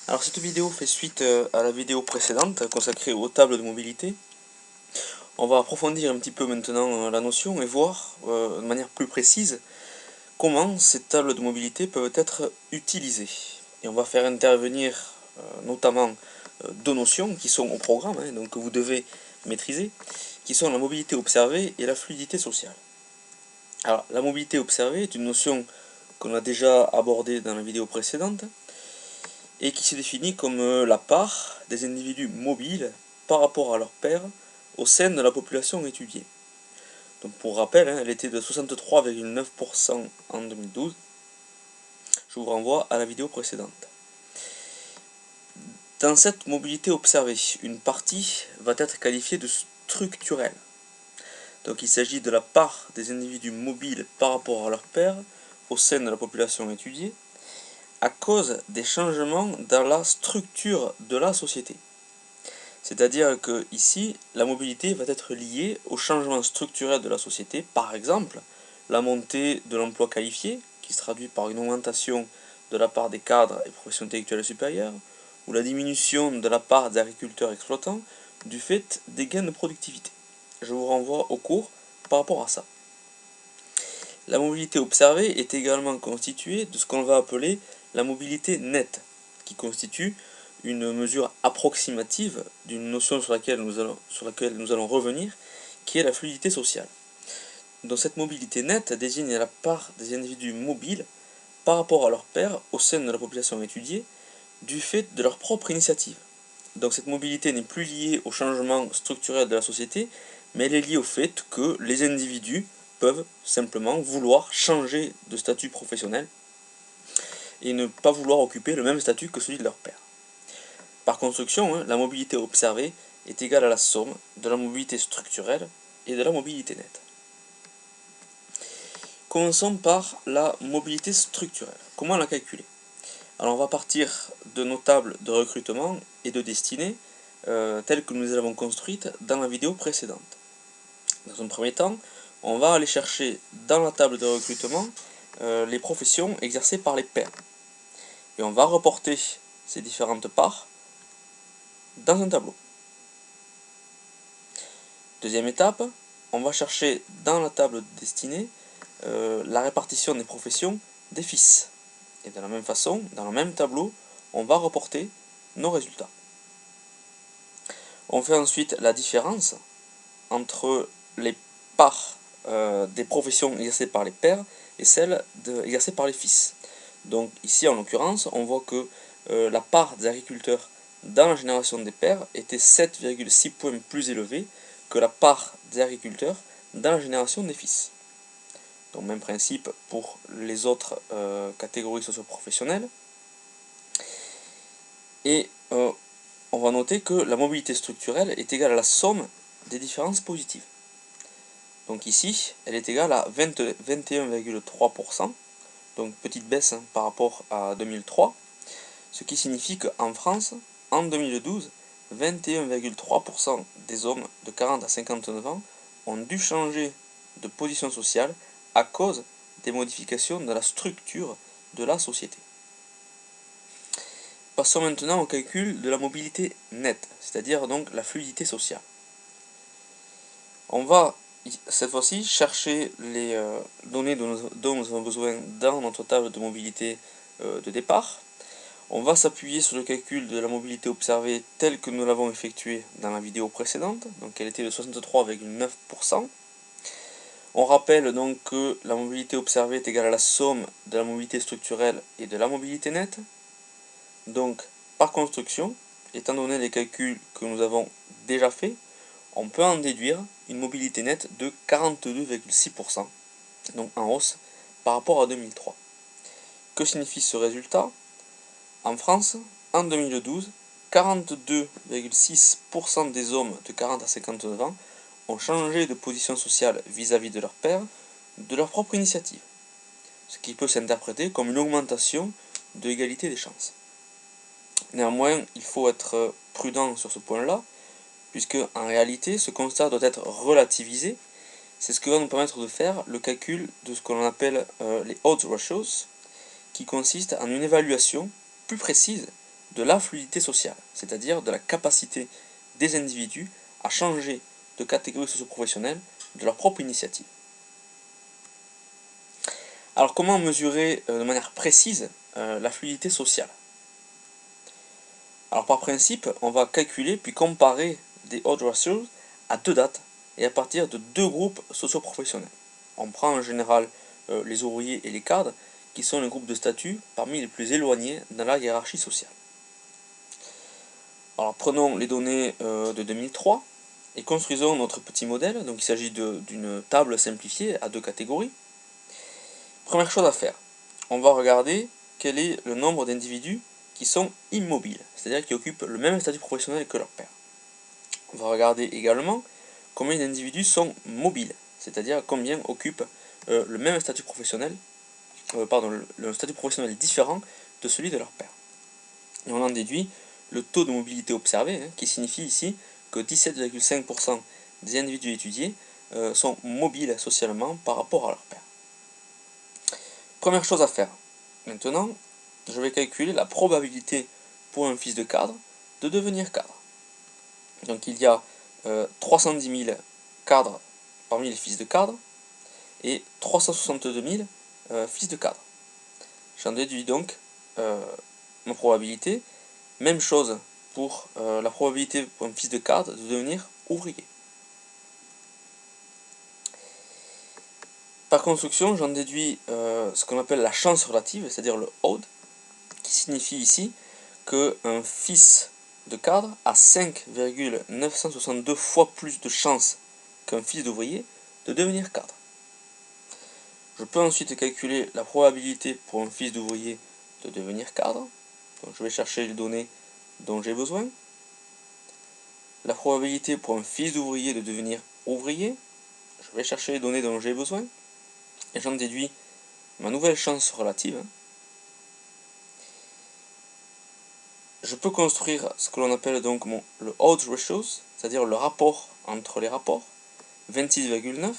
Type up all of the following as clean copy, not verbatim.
Alors cette vidéo fait suite à la vidéo précédente consacrée aux tables de mobilité. On va approfondir un petit peu maintenant la notion et voir de manière plus précise comment ces tables de mobilité peuvent être utilisées. Et on va faire intervenir notamment deux notions qui sont au programme, donc que vous devez maîtriser, qui sont la mobilité observée et la fluidité sociale. Alors la mobilité observée est une notion qu'on a déjà abordée dans la vidéo précédente, et qui se définit comme la part des individus mobiles par rapport à leurs pairs au sein de la population étudiée. Donc pour rappel, elle était de 63,9% en 2012. Je vous renvoie à la vidéo précédente. Dans cette mobilité observée, une partie va être qualifiée de structurelle. Donc il s'agit de la part des individus mobiles par rapport à leurs pairs au sein de la population étudiée, à cause des changements dans la structure de la société. C'est-à-dire que ici, la mobilité va être liée au changement structurel de la société, par exemple la montée de l'emploi qualifié, qui se traduit par une augmentation de la part des cadres et professions intellectuelles supérieures, ou la diminution de la part des agriculteurs exploitants du fait des gains de productivité. Je vous renvoie au cours par rapport à ça. La mobilité observée est également constituée de ce qu'on va appeler la mobilité nette, qui constitue une mesure approximative d'une notion sur laquelle nous allons revenir, qui est la fluidité sociale. Donc cette mobilité nette désigne la part des individus mobiles par rapport à leurs pairs au sein de la population étudiée, du fait de leur propre initiative. Donc cette mobilité n'est plus liée au changement structurel de la société, mais elle est liée au fait que les individus peuvent simplement vouloir changer de statut professionnel et ne pas vouloir occuper le même statut que celui de leur père. Par construction, la mobilité observée est égale à la somme de la mobilité structurelle et de la mobilité nette. Commençons par la mobilité structurelle. Comment la calculer? Alors on va partir de nos tables de recrutement et de destinée telles que nous les avons construites dans la vidéo précédente. Dans un premier temps, on va aller chercher dans la table de recrutement les professions exercées par les pairs. Et on va reporter ces différentes parts dans un tableau. Deuxième étape, on va chercher dans la table de destinée la répartition des professions des fils. Et de la même façon, dans le même tableau, on va reporter nos résultats. On fait ensuite la différence entre les parts des professions exercées par les pères et celles exercées par les fils. Donc ici, en l'occurrence, on voit que la part des agriculteurs dans la génération des pères était 7,6 points plus élevée que la part des agriculteurs dans la génération des fils. Donc même principe pour les autres catégories socio-professionnelles. Et on va noter que la mobilité structurelle est égale à la somme des différences positives. Donc ici, elle est égale à 21,3%, donc petite baisse par rapport à 2003, ce qui signifie qu'en France, en 2012, 21,3% des hommes de 40 à 59 ans ont dû changer de position sociale à cause des modifications de la structure de la société. Passons maintenant au calcul de la mobilité nette, c'est-à-dire donc la fluidité sociale. On va cette fois-ci chercher les données dont nous avons besoin dans notre table de mobilité de départ. On va s'appuyer sur le calcul de la mobilité observée telle que nous l'avons effectuée dans la vidéo précédente, donc elle était de 63,9%. On rappelle donc que la mobilité observée est égale à la somme de la mobilité structurelle et de la mobilité nette. Donc, par construction, étant donné les calculs que nous avons déjà faits, on peut en déduire une mobilité nette de 42,6%, donc en hausse par rapport à 2003. Que signifie ce résultat? En France, en 2012, 42,6% des hommes de 40 à 59 ans ont changé de position sociale vis-à-vis de leur père de leur propre initiative, ce qui peut s'interpréter comme une augmentation de l'égalité des chances. Néanmoins, il faut être prudent sur ce point-là, puisque en réalité, ce constat doit être relativisé. C'est ce que va nous permettre de faire le calcul de ce que l'on appelle les odds ratios, qui consiste en une évaluation plus précise de la fluidité sociale, c'est-à-dire de la capacité des individus à changer de catégorie socio-professionnelle de leur propre initiative. Alors comment mesurer de manière précise la fluidité sociale? Alors par principe, on va calculer puis comparer des odds ratios à deux dates et à partir de deux groupes socio-professionnels. On prend en général les ouvriers et les cadres, qui sont les groupes de statut parmi les plus éloignés dans la hiérarchie sociale. Alors prenons les données de 2003 et construisons notre petit modèle. Donc il s'agit d'une table simplifiée à deux catégories. Première chose à faire, on va regarder quel est le nombre d'individus qui sont immobiles, c'est-à-dire qui occupent le même statut professionnel que leur père. On va regarder également combien d'individus sont mobiles, c'est-à-dire combien occupent le même statut professionnel, le statut professionnel différent de celui de leur père. Et on en déduit le taux de mobilité observé, qui signifie ici que 17,5% des individus étudiés sont mobiles socialement par rapport à leur père. Première chose à faire, maintenant, je vais calculer la probabilité pour un fils de cadre de devenir cadre. Donc il y a 310 000 cadres parmi les fils de cadre et 362 000 fils de cadre. J'en déduis donc ma probabilité. Même chose pour la probabilité pour un fils de cadre de devenir ouvrier. Par construction, j'en déduis ce qu'on appelle la chance relative, c'est-à-dire le odd, qui signifie ici qu'un fils de cadre a 5,962 fois plus de chances qu'un fils d'ouvrier de devenir cadre. Je peux ensuite calculer la probabilité pour un fils d'ouvrier de devenir cadre. Donc je vais chercher les données dont j'ai besoin. La probabilité pour un fils d'ouvrier de devenir ouvrier. Je vais chercher les données dont j'ai besoin. Et j'en déduis ma nouvelle chance relative. Je peux construire ce que l'on appelle donc le odds ratios, c'est-à-dire le rapport entre les rapports, 26,9,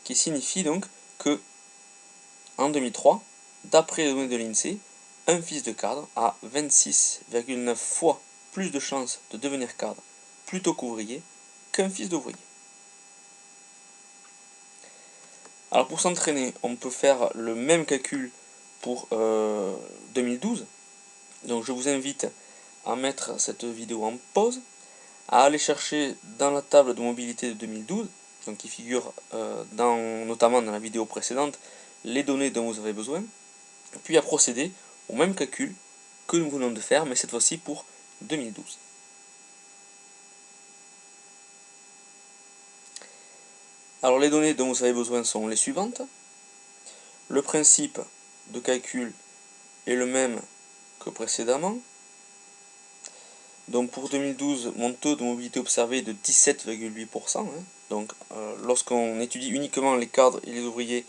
qui signifie donc que en 2003, d'après les données de l'INSEE, un fils de cadre a 26,9 fois plus de chances de devenir cadre plutôt qu'ouvrier qu'un fils d'ouvrier. Alors pour s'entraîner, on peut faire le même calcul pour 2012. Donc je vous invite à mettre cette vidéo en pause, à aller chercher dans la table de mobilité de 2012, donc qui figure notamment dans la vidéo précédente, les données dont vous avez besoin, puis à procéder au même calcul que nous venons de faire, mais cette fois-ci pour 2012. Alors les données dont vous avez besoin sont les suivantes. Le principe de calcul est le même que précédemment. Donc pour 2012, mon taux de mobilité observé est de 17,8%. Donc lorsqu'on étudie uniquement les cadres et les ouvriers,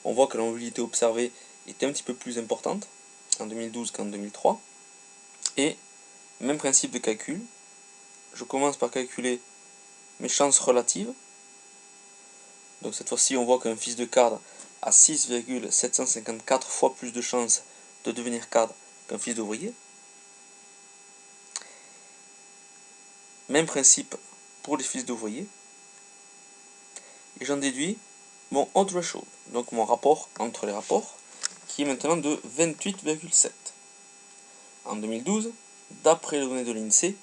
on voit que la mobilité observée est un petit peu plus importante en 2012 qu'en 2003. Et même principe de calcul, je commence par calculer mes chances relatives. Donc cette fois-ci, on voit qu'un fils de cadre a 6,754 fois plus de chances de devenir cadre qu'un fils d'ouvrier. Même principe pour les fils d'ouvriers. Et j'en déduis mon odd ratio, donc mon rapport entre les rapports, qui est maintenant de 28,7. En 2012, d'après les données de l'INSEE,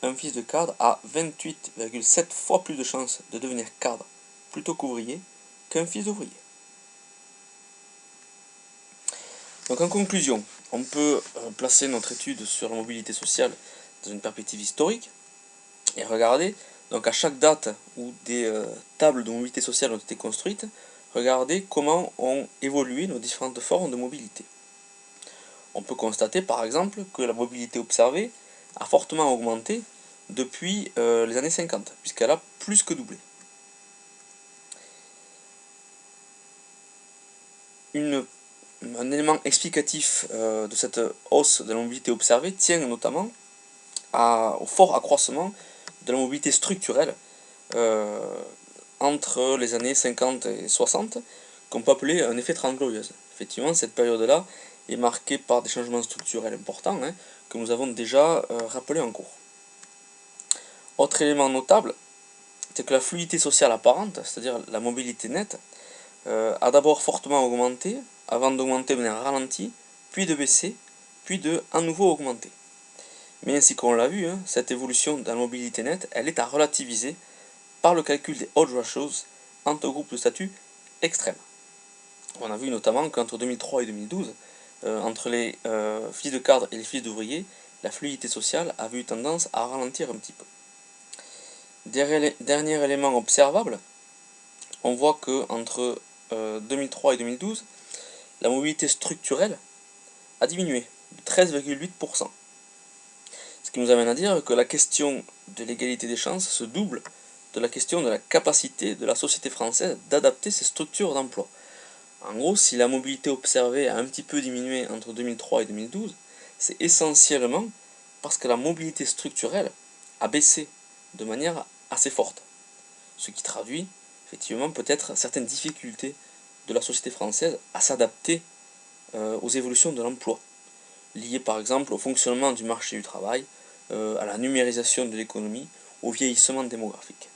un fils de cadre a 28,7 fois plus de chances de devenir cadre plutôt qu'ouvrier qu'un fils d'ouvrier. Donc en conclusion, on peut placer notre étude sur la mobilité sociale dans une perspective historique et regarder, donc à chaque date où des tables de mobilité sociale ont été construites, regarder comment ont évolué nos différentes formes de mobilité. On peut constater par exemple que la mobilité observée a fortement augmenté depuis les années 50, puisqu'elle a plus que doublé. Un élément explicatif de cette hausse de la mobilité observée tient notamment au fort accroissement de la mobilité structurelle entre les années 50 et 60, qu'on peut appeler un effet 30 glorieuses. Effectivement, cette période-là est marquée par des changements structurels importants, que nous avons déjà rappelés en cours. Autre élément notable, c'est que la fluidité sociale apparente, c'est-à-dire la mobilité nette, a d'abord fortement augmenté, avant d'augmenter de manière ralentie, puis de baisser, puis de à nouveau augmenter. Mais ainsi qu'on l'a vu, cette évolution de la mobilité nette, elle est à relativiser par le calcul des odds ratios entre groupes de statut extrêmes. On a vu notamment qu'entre 2003 et 2012, entre les fils de cadre et les fils d'ouvriers, la fluidité sociale avait eu tendance à ralentir un petit peu. Dernier élément observable, on voit que entre 2003 et 2012, la mobilité structurelle a diminué de 13,8%. Ce qui nous amène à dire que la question de l'égalité des chances se double de la question de la capacité de la société française d'adapter ses structures d'emploi. En gros, si la mobilité observée a un petit peu diminué entre 2003 et 2012, c'est essentiellement parce que la mobilité structurelle a baissé de manière assez forte. Ce qui traduit effectivement peut-être certaines difficultés de la société française à s'adapter aux évolutions de l'emploi, liées par exemple au fonctionnement du marché du travail, à la numérisation de l'économie, au vieillissement démographique.